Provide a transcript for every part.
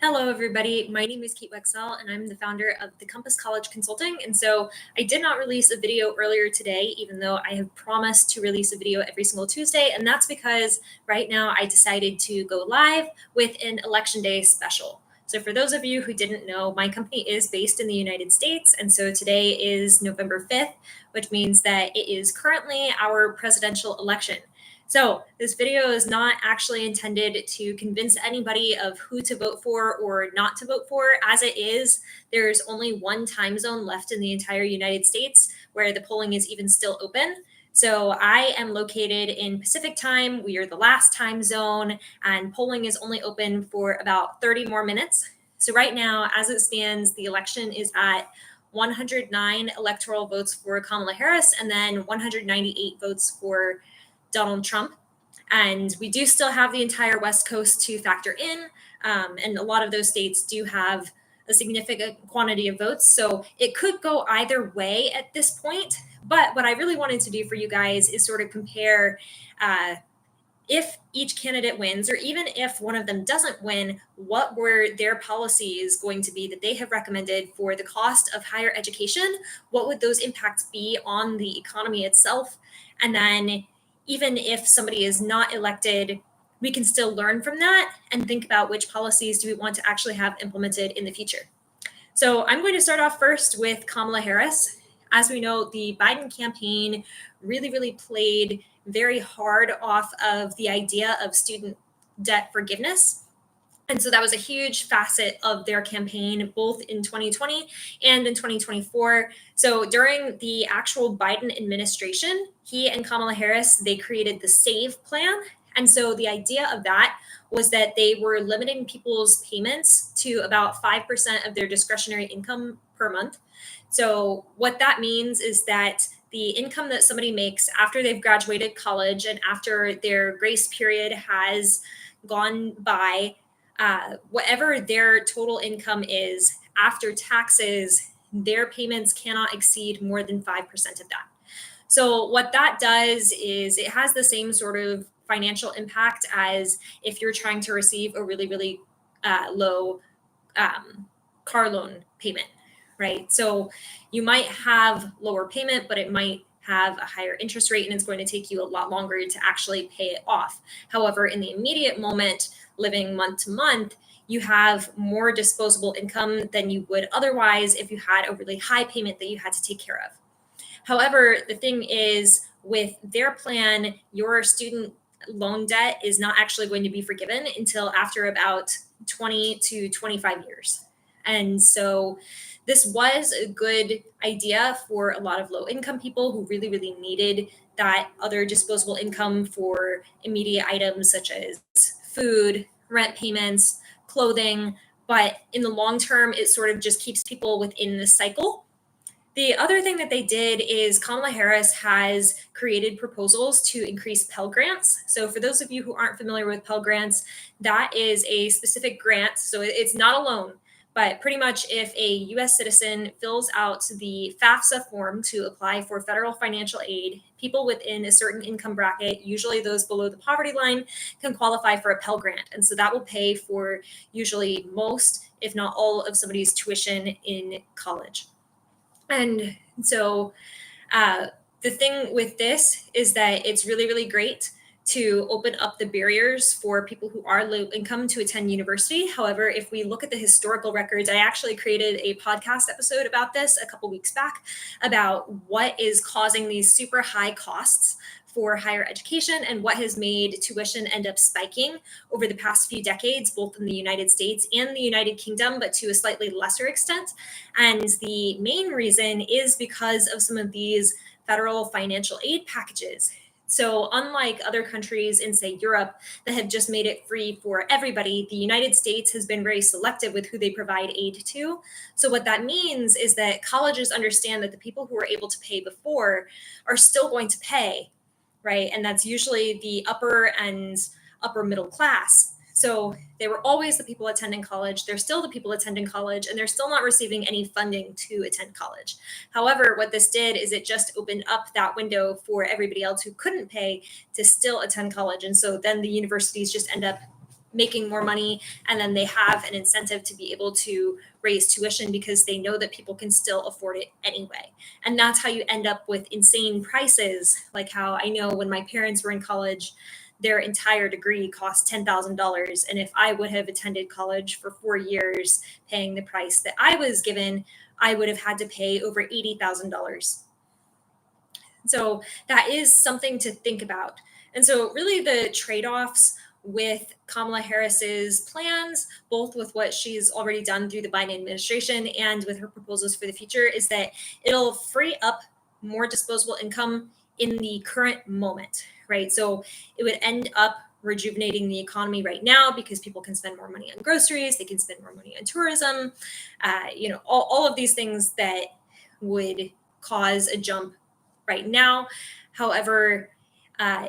Hello, everybody. My name is Kate Wexell, and I'm the founder of the Compass College Consulting. And so I did not release a video earlier today, even though I have promised to release a video every single Tuesday. And that's because right now I decided to go live with an Election Day special. So for those of you who didn't know, my company is based in the United States. And so today is November 5th, which means that it is currently our presidential election. So this video is not actually intended to convince anybody of who to vote for or not to vote for. As it is, there's only one time zone left in the entire United States where the polling is even still open. So I am located in Pacific time. We are the last time zone, and polling is only open for about 30 more minutes. So right now, as it stands, the election is at 109 electoral votes for Kamala Harris and then 198 votes for Donald Trump. And we do still have the entire West Coast to factor in. And a lot of those states do have a significant quantity of votes. So it could go either way at this point. But what I really wanted to do for you guys is sort of compare if each candidate wins, or even if one of them doesn't win, what were their policies going to be that they have recommended for the cost of higher education? What would those impacts be on the economy itself? And then even if somebody is not elected, we can still learn from that and think about which policies do we want to actually have implemented in the future. So I'm going to start off first with Kamala Harris. As we know, the Biden campaign really played very hard off of the idea of student debt forgiveness. And so that was a huge facet of their campaign, both in 2020 and in 2024. So during the actual Biden administration, he and Kamala Harris, they created the SAVE plan. And so the idea of that was that they were limiting people's payments to about 5% of their discretionary income per month. So what that means is that the income that somebody makes after they've graduated college and after their grace period has gone by, whatever their total income is after taxes, their payments cannot exceed more than 5% of that. So what that does is it has the same sort of financial impact as if you're trying to receive a really low car loan payment, right? So you might have lower payment, but it might have a higher interest rate and it's going to take you a lot longer to actually pay it off. However, in the immediate moment, living month to month, you have more disposable income than you would otherwise if you had a really high payment that you had to take care of. However, the thing is, with their plan, your student loan debt is not actually going to be forgiven until after about 20 to 25 years. And so this was a good idea for a lot of low income people who really needed that other disposable income for immediate items such as food, rent payments, clothing. But in the long term, it sort of just keeps people within the cycle. The other thing that they did is Kamala Harris has created proposals to increase Pell Grants. So for those of you who aren't familiar with Pell Grants, that is a specific grant. So it's not a loan, but pretty much if a US citizen fills out the FAFSA form to apply for federal financial aid, people within a certain income bracket, usually those below the poverty line, can qualify for a Pell Grant. And so that will pay for usually most, if not all, of somebody's tuition in college. And so the thing with this is that it's really great to open up the barriers for people who are low income to attend university. However, if we look at the historical records, I actually created a podcast episode about this a couple weeks back about what is causing these super high costs for higher education and what has made tuition end up spiking over the past few decades, both in the United States and the United Kingdom, but to a slightly lesser extent. And the main reason is because of some of these federal financial aid packages. So unlike other countries in, say, Europe that have just made it free for everybody, the United States has been very selective with who they provide aid to. So what that means is that colleges understand that the people who were able to pay before are still going to pay, right? And that's usually the upper and upper middle class. So they were always the people attending college. They're still the people attending college, and they're still not receiving any funding to attend college. However, what this did is it just opened up that window for everybody else who couldn't pay to still attend college. And so then the universities just end up making more money, and then they have an incentive to be able to raise tuition because they know that people can still afford it anyway. And that's how you end up with insane prices, like how I know when my parents were in college, their entire degree cost $10,000. And if I would have attended college for 4 years paying the price that I was given, I would have had to pay over $80,000. So that is something to think about. And so, really, the trade offs with Kamala Harris's plans, both with what she's already done through the Biden administration and with her proposals for the future, is that it'll free up more disposable income in the current moment, right? So, it would end up rejuvenating the economy right now because people can spend more money on groceries, they can spend more money on tourism, all of these things that would cause a jump right now. However,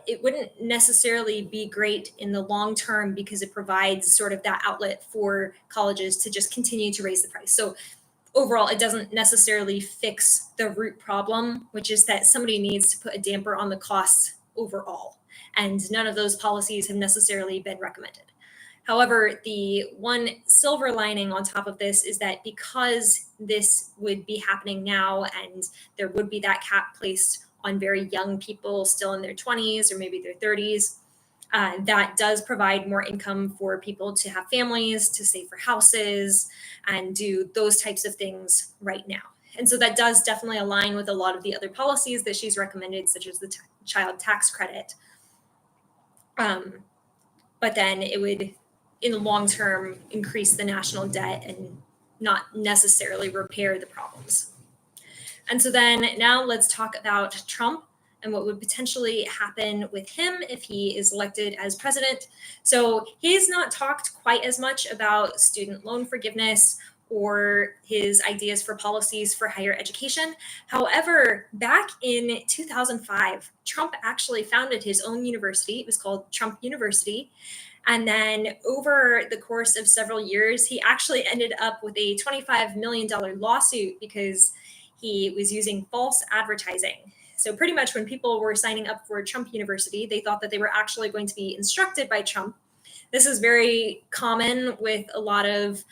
it wouldn't necessarily be great in the long term because it provides sort of that outlet for colleges to just continue to raise the price. So overall, it doesn't necessarily fix the root problem, which is that somebody needs to put a damper on the costs overall. And none of those policies have necessarily been recommended. However, the one silver lining on top of this is that because this would be happening now and there would be that cap placed on very young people still in their 20s or maybe their 30s, that does provide more income for people to have families, to save for houses, and do those types of things right now. And so that does definitely align with a lot of the other policies that she's recommended, such as the child tax credit. But then it would, in the long term, increase the national debt and not necessarily repair the problems. And so then now let's talk about Trump and what would potentially happen with him if he is elected as president. So he's not talked quite as much about student loan forgiveness or his ideas for policies for higher education. However, back in 2005, Trump actually founded his own university. It was called Trump University. And then over the course of several years, he actually ended up with a $25 million lawsuit because he was using false advertising. So pretty much when people were signing up for Trump University, they thought that they were actually going to be instructed by Trump. This is very common with a lot of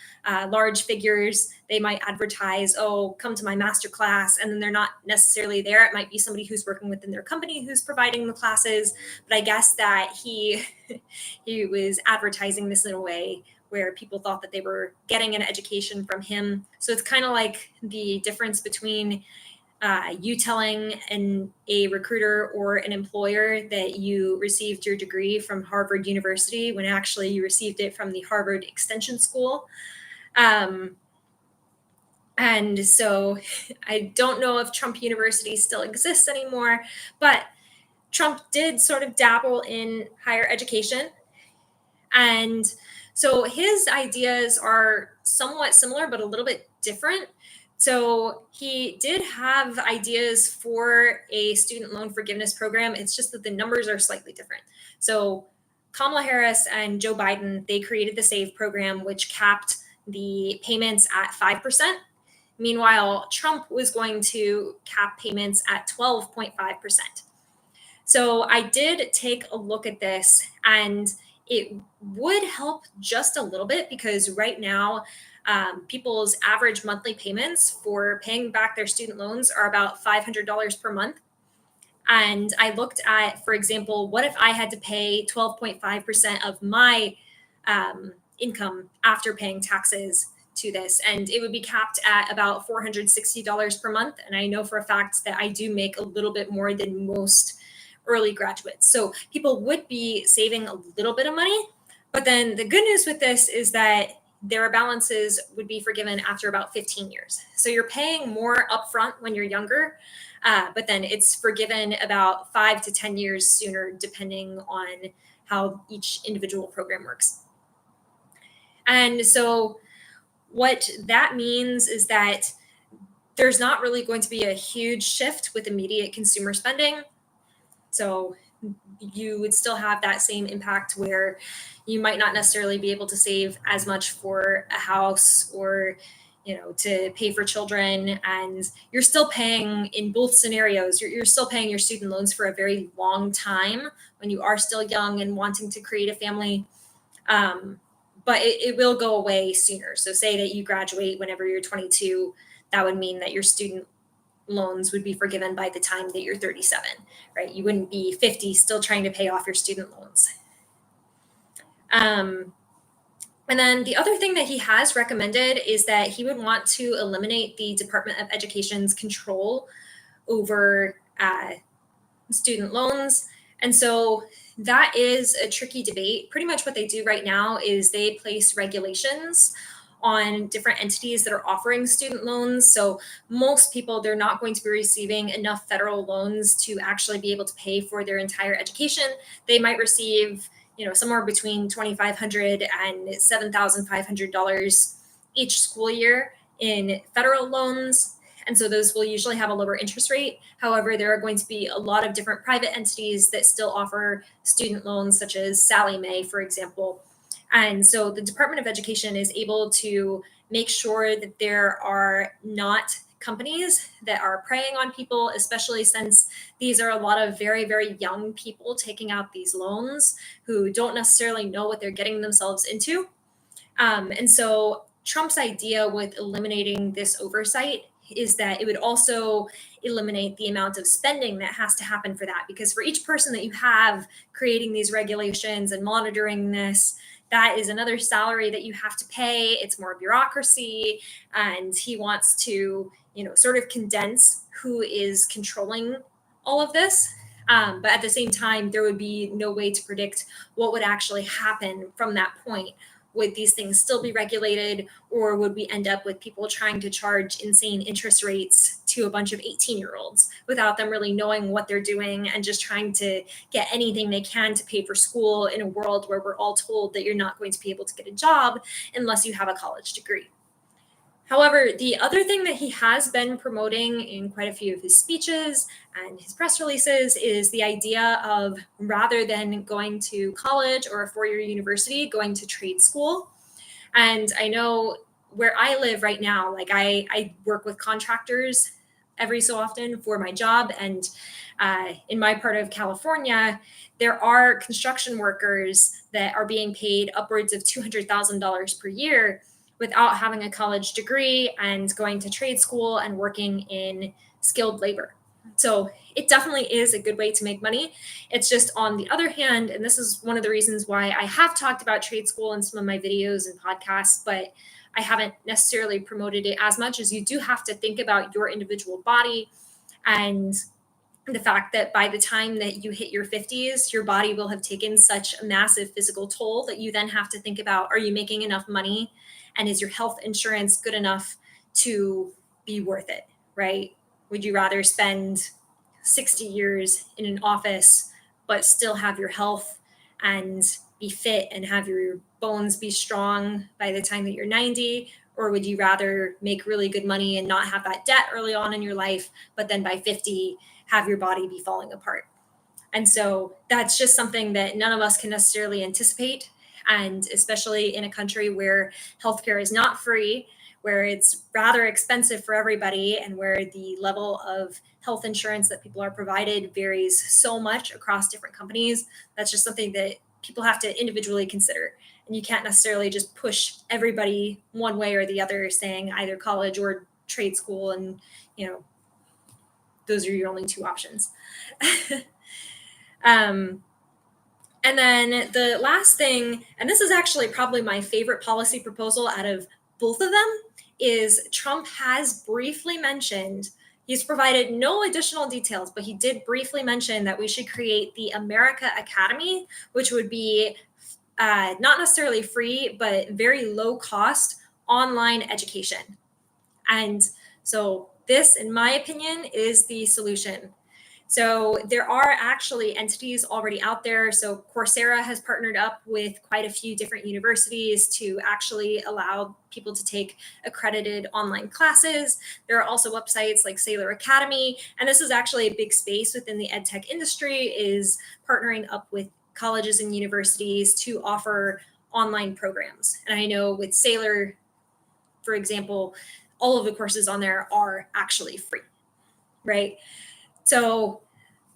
large figures. They might advertise, oh, come to my master class, and then they're not necessarily there. It might be somebody who's working within their company who's providing the classes. But I guess that he was advertising this in a way where people thought that they were getting an education from him. So it's kind of like the difference between you telling a recruiter or an employer that you received your degree from Harvard University when actually you received it from the Harvard Extension School. And so I don't know if Trump University still exists anymore, but Trump did sort of dabble in higher education. And so his ideas are somewhat similar, but a little bit different. So he did have ideas for a student loan forgiveness program. It's just that the numbers are slightly different. So Kamala Harris and Joe Biden, they created the SAVE program, which capped the payments at 5%. Meanwhile, Trump was going to cap payments at 12.5%. So I did take a look at this, and it would help just a little bit because right now, people's average monthly payments for paying back their student loans are about $500 per month. And I looked at, for example, what if I had to pay 12.5% of my income after paying taxes to this? And it would be capped at about $460 per month. And I know for a fact that I do make a little bit more than most early graduates. So people would be saving a little bit of money. But then the good news with this is that their balances would be forgiven after about 15 years. So you're paying more upfront when you're younger, but then it's forgiven about 5 to 10 years sooner, depending on how each individual program works. And so what that means is that there's not really going to be a huge shift with immediate consumer spending. So you would still have that same impact where you might not necessarily be able to save as much for a house or, to pay for children. And you're still paying in both scenarios, you're still paying your student loans for a very long time when you are still young and wanting to create a family. But it will go away sooner. So say that you graduate whenever you're 22, that would mean that your student loans would be forgiven by the time that you're 37, right? You wouldn't be 50 still trying to pay off your student loans. And then the other thing that he has recommended is that he would want to eliminate the Department of Education's control over student loans. And so that is a tricky debate. Pretty much what they do right now is they place regulations on different entities that are offering student loans. So most people, they're not going to be receiving enough federal loans to actually be able to pay for their entire education. They might receive, somewhere between $2,500 and $7,500 each school year in federal loans. And so those will usually have a lower interest rate. However, there are going to be a lot of different private entities that still offer student loans, such as Sallie Mae, for example. And so the Department of Education is able to make sure that there are not companies that are preying on people, especially since these are a lot of very, very young people taking out these loans who don't necessarily know what they're getting themselves into. And so Trump's idea with eliminating this oversight is that it would also eliminate the amount of spending that has to happen for that. Because for each person that you have creating these regulations and monitoring this, that is another salary that you have to pay. It's more bureaucracy. And he wants to, sort of condense who is controlling all of this. But at the same time, there would be no way to predict what would actually happen from that point. Would these things still be regulated, or would we end up with people trying to charge insane interest rates to a bunch of 18-year-olds without them really knowing what they're doing and just trying to get anything they can to pay for school in a world where we're all told that you're not going to be able to get a job unless you have a college degree? However, the other thing that he has been promoting in quite a few of his speeches and his press releases is the idea of, rather than going to college or a four-year university, going to trade school. And I know where I live right now, like I work with contractors every so often for my job. And in my part of California, there are construction workers that are being paid upwards of $200,000 per year without having a college degree and going to trade school and working in skilled labor. So it definitely is a good way to make money. It's just, on the other hand, and this is one of the reasons why I have talked about trade school in some of my videos and podcasts, but I haven't necessarily promoted it as much, as you do have to think about your individual body and the fact that by the time that you hit your 50s, your body will have taken such a massive physical toll that you then have to think about, are you making enough money? And is your health insurance good enough to be worth it, right? Would you rather spend 60 years in an office, but still have your health and be fit and have your bones be strong by the time that you're 90? Or would you rather make really good money and not have that debt early on in your life, but then by 50, have your body be falling apart? And so that's just something that none of us can necessarily anticipate. And especially in a country where healthcare is not free, where it's rather expensive for everybody, and where the level of health insurance that people are provided varies so much across different companies, that's just something that people have to individually consider. And you can't necessarily just push everybody one way or the other, saying either college or trade school, and those are your only two options. And then the last thing, and this is actually probably my favorite policy proposal out of both of them, is Trump has briefly mentioned, he's provided no additional details, but he did briefly mention that we should create the America Academy, which would be not necessarily free, but very low cost online education. And so this, in my opinion, is the solution. So there are actually entities already out there. So Coursera has partnered up with quite a few different universities to actually allow people to take accredited online classes. There are also websites like Sailor Academy. And this is actually a big space within the ed tech industry, is partnering up with colleges and universities to offer online programs. And I know with Sailor, for example, all of the courses on there are actually free, right? So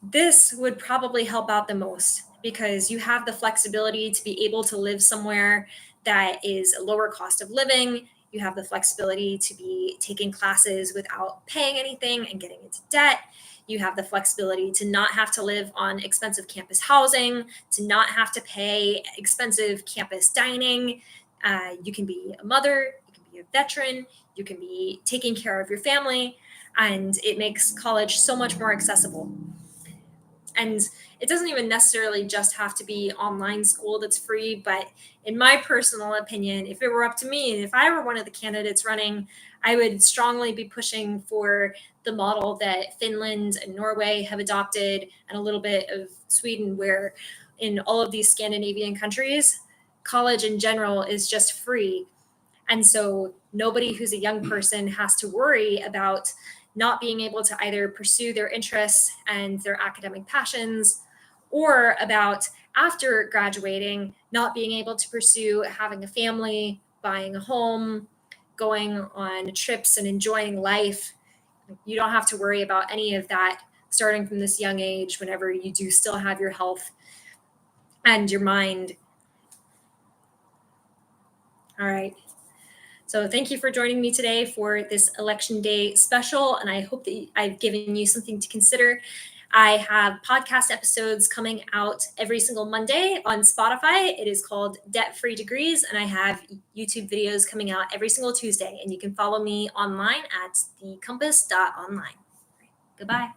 this would probably help out the most. because you have the flexibility to be able to live somewhere that is a lower cost of living. You have the flexibility to be taking classes without paying anything and getting into debt. You have the flexibility to not have to live on expensive campus housing, to not have to pay expensive campus dining. You can be a mother, you can be a veteran, you can be taking care of your family, and it makes college so much more accessible. And it doesn't even necessarily just have to be online school that's free, but in my personal opinion, if it were up to me and if I were one of the candidates running, I would strongly be pushing for the model that Finland and Norway have adopted, and a little bit of Sweden, where in all of these Scandinavian countries, college in general is just free. And so nobody who's a young person has to worry about not being able to either pursue their interests and their academic passions, or about after graduating not being able to pursue having a family, buying a home, going on trips and enjoying life. You don't have to worry about any of that starting from this young age, whenever you do still have your health and your mind. All right. So thank you for joining me today for this Election Day special, and I hope that I've given you something to consider. I have podcast episodes coming out every single Monday on Spotify. It is called Debt Free Degrees, and I have YouTube videos coming out every single Tuesday, and you can follow me online at thecompass.online. Goodbye.